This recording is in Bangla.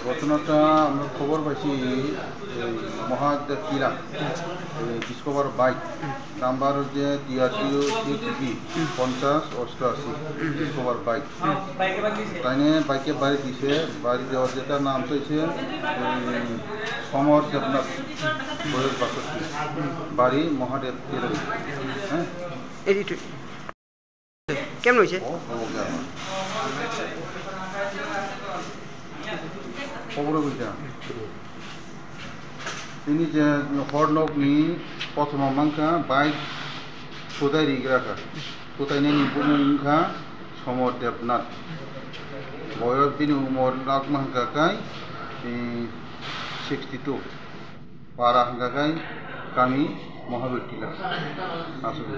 ঘটনাটা আমরা খবর পাইছি মহাদেব কিরা ডিসকভার বাইক নাম্বার হচ্ছে টিআরটিও 5088 ডিসকভার বাইক তাইনে বাইকে বাড়ি দিছে বাড়ি দেওয়ার যেটা নাম হয়েছে সমর দেবনাথ বয়স 62 বাড়ি মহাদেব কিরা। হ্যাঁ কেমন হয়েছে খবর বুঝা তিনি যে হরনকনি প্রথম মাংখা বাইক কোথায় রিগ্রাখা কোথায় নিপুণখা সমর দেবনাথ বয়স তিনি উমর লাখ মাংকাকাই 62 পারা হাঙ্কাকাই কামি মহাবীর টিলা আসলে।